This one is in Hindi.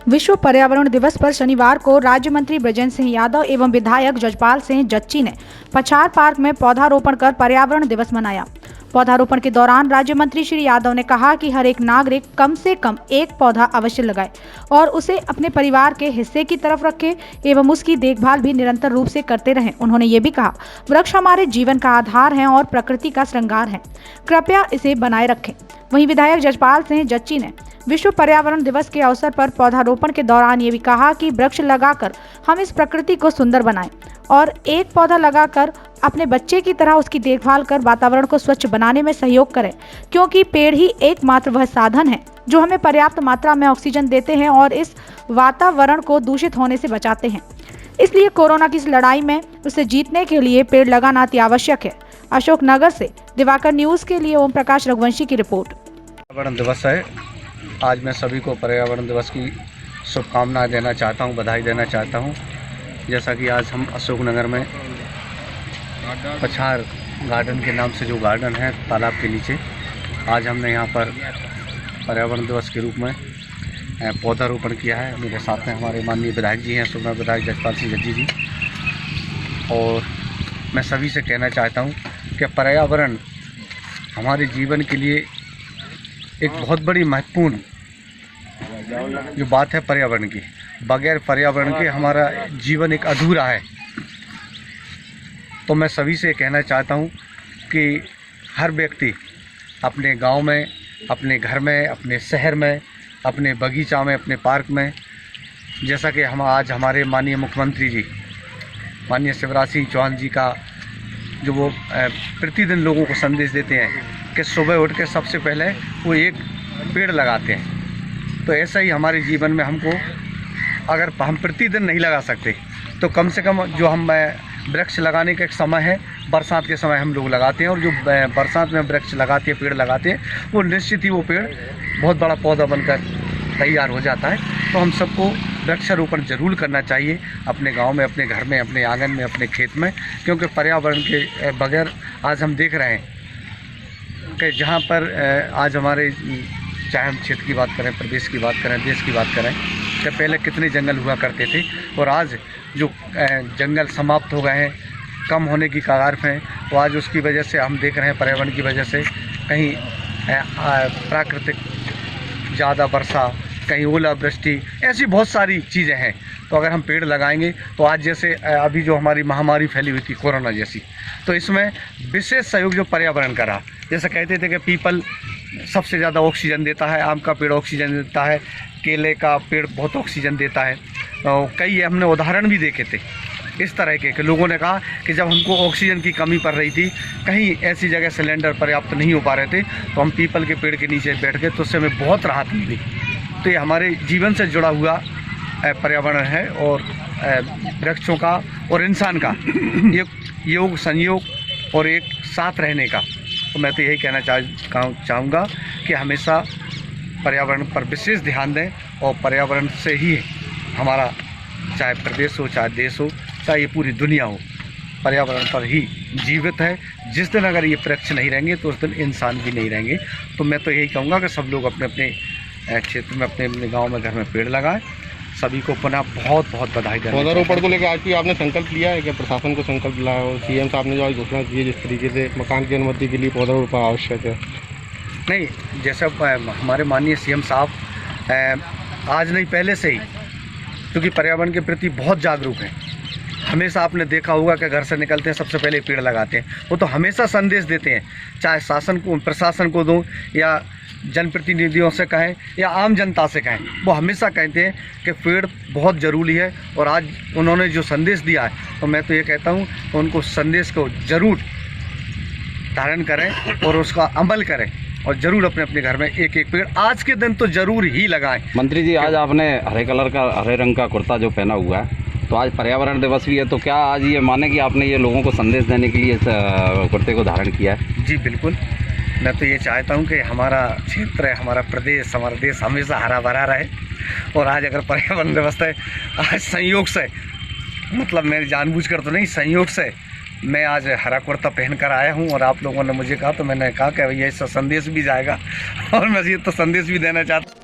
विश्व पर्यावरण दिवस पर शनिवार को राज्य मंत्री बृजेंद्र सिंह यादव एवं विधायक जजपाल सिंह जच्ची ने पछाड़ पार्क में पौधारोपण कर पर्यावरण दिवस मनाया। पौधारोपण के दौरान राज्य मंत्री श्री यादव ने कहा कि हर एक नागरिक कम से कम एक पौधा अवश्य लगाए और उसे अपने परिवार के हिस्से की तरफ रखे एवं उसकी देखभाल भी निरंतर रूप से करते रहें। उन्होंने ये भी कहा, वृक्ष हमारे जीवन का आधार है और प्रकृति का श्रृंगार है, कृपया इसे बनाए रखें। वहीं विधायक जजपाल सिंह जच्ची ने विश्व पर्यावरण दिवस के अवसर पर पौधारोपण के दौरान ये भी कहा कि वृक्ष लगाकर हम इस प्रकृति को सुंदर बनाएं और एक पौधा लगाकर अपने बच्चे की तरह उसकी देखभाल कर वातावरण को स्वच्छ बनाने में सहयोग करें, क्योंकि पेड़ ही एकमात्र वह साधन है जो हमें पर्याप्त मात्रा में ऑक्सीजन देते हैं और इस वातावरण को दूषित होने से बचाते हैं। इसलिए कोरोना की इस लड़ाई में उसे जीतने के लिए पेड़ लगाना अति आवश्यक है। अशोकनगर से दिवाकर न्यूज के लिए ओम प्रकाश रघुवंशी की रिपोर्ट। पर्यावरण दिवस है। आज मैं सभी को पर्यावरण दिवस की शुभकामनाएं देना चाहता हूं, बधाई देना चाहता हूं। जैसा कि आज हम अशोकनगर में पछाड़ गार्डन के नाम से जो गार्डन है तालाब के नीचे, आज हमने यहां पर पर्यावरण दिवस के रूप में पौधारोपण किया है। मेरे साथ में हमारे माननीय विधायक जी हैं, अशोकनगर विधायक जजपाल सिंह जज्जी जी। और मैं सभी से कहना चाहता हूं कि पर्यावरण हमारे जीवन के लिए एक बहुत बड़ी महत्वपूर्ण जो बात है पर्यावरण की। बगैर पर्यावरण के हमारा जीवन एक अधूरा है। तो मैं सभी से कहना चाहता हूं कि हर व्यक्ति अपने गांव में, अपने घर में, अपने शहर में, अपने बगीचा में, अपने पार्क में, जैसा कि हम आज हमारे माननीय मुख्यमंत्री जी माननीय शिवराज सिंह चौहान जी का जो वो प्रतिदिन लोगों को संदेश देते हैं कि सुबह उठ के सबसे पहले वो एक पेड़ लगाते हैं। तो ऐसा ही हमारे जीवन में हमको, अगर हम प्रतिदिन नहीं लगा सकते तो कम से कम जो हम वृक्ष लगाने का एक समय है, बरसात के समय हम लोग लगाते हैं। और जो बरसात में वृक्ष लगाते हैं, पेड़ लगाते हैं, वो निश्चित ही वो पेड़ बहुत बड़ा पौधा बनकर तैयार हो जाता है। तो हम सबको वृक्षारोपण जरूर करना चाहिए अपने गांव में, अपने घर में, अपने आंगन में, अपने खेत में, क्योंकि पर्यावरण के बगैर आज हम देख रहे हैं कि जहाँ पर आज हमारे, चाहे हम क्षेत्र की बात करें, प्रदेश की बात करें, देश की बात करें, कि पहले कितने जंगल हुआ करते थे और आज जो जंगल समाप्त हो गए हैं, कम होने की कगार पे हैं। तो आज उसकी वजह से हम देख रहे हैं, पर्यावरण की वजह से कहीं प्राकृतिक ज़्यादा वर्षा, कहीं ओलावृष्टि, ऐसी बहुत सारी चीज़ें हैं। तो अगर हम पेड़ लगाएंगे तो आज जैसे अभी जो हमारी महामारी फैली हुई थी कोरोना जैसी, तो इसमें विशेष सहयोग जो पर्यावरण का रहा। जैसे कहते थे कि पीपल सबसे ज़्यादा ऑक्सीजन देता है, आम का पेड़ ऑक्सीजन देता है, केले का पेड़ बहुत ऑक्सीजन देता है। कई हमने उदाहरण भी देखे थे इस तरह के कि लोगों ने कहा कि जब हमको ऑक्सीजन की कमी पड़ रही थी, कहीं ऐसी जगह सिलेंडर पर्याप्त नहीं हो पा रहे थे, तो हम पीपल के पेड़ के नीचे बैठ गए, तो उससे हमें बहुत राहत मिली। तो ये हमारे जीवन से जुड़ा हुआ पर्यावरण है और वृक्षों का और इंसान का ये योग संयोग और एक साथ रहने का। तो मैं तो यही कहना चाहूँगा कि हमेशा पर्यावरण पर विशेष ध्यान दें और पर्यावरण से ही हमारा, चाहे प्रदेश हो, चाहे देश हो, चाहे ये पूरी दुनिया हो, पर्यावरण पर ही जीवित है। जिस दिन अगर ये वृक्ष नहीं रहेंगे तो उस दिन इंसान भी नहीं रहेंगे। तो मैं तो यही कहूँगा कि सब लोग अपने अपने क्षेत्र में, अपने अपने गाँव में, घर में पेड़ लगाएं। सभी को पुनः बहुत बहुत बधाई देना। पौधारोपण को लेकर आज भी आपने संकल्प लिया है कि प्रशासन को संकल्प लिया और सीएम साहब ने जो आज घोषणा की है जिस तरीके से मकान की अनुमति के लिए पौधारोपण आवश्यक है? नहीं, जैसे हमारे माननीय सीएम साहब आज नहीं पहले से ही, क्योंकि पर्यावरण के प्रति बहुत जागरूक हैं। हमेशा आपने देखा होगा कि घर से निकलते हैं सबसे पहले पेड़ लगाते हैं। वो तो हमेशा संदेश देते हैं, चाहे शासन को, प्रशासन को दूँ या जनप्रतिनिधियों से कहें या आम जनता से कहें, वो हमेशा कहते हैं कि पेड़ बहुत ज़रूरी है। और आज उन्होंने जो संदेश दिया है, तो मैं तो ये कहता हूँ तो उनको संदेश को ज़रूर धारण करें और उसका अमल करें और ज़रूर अपने अपने घर में एक एक पेड़ आज के दिन तो ज़रूर ही लगाएं। मंत्री जी, आज आपने हरे रंग का कुर्ता जो पहना हुआ है, तो आज पर्यावरण दिवस भी है, तो क्या आज ये माने कि आपने ये लोगों को संदेश देने के लिए इस कुर्ते को धारण किया है? जी बिल्कुल, मैं तो ये चाहता हूँ कि हमारा क्षेत्र है, हमारा प्रदेश, हमारा देश हमेशा हरा भरा रहे। और आज अगर पर्यावरण दिवस है, आज संयोग से, मतलब मैं जानबूझकर तो नहीं, संयोग से मैं आज हरा कुर्ता पहन कर आया हूँ और आप लोगों ने मुझे कहा, तो मैंने कहा कि ये संदेश भी जाएगा और मैं ये तो संदेश भी देना चाहता हूँ।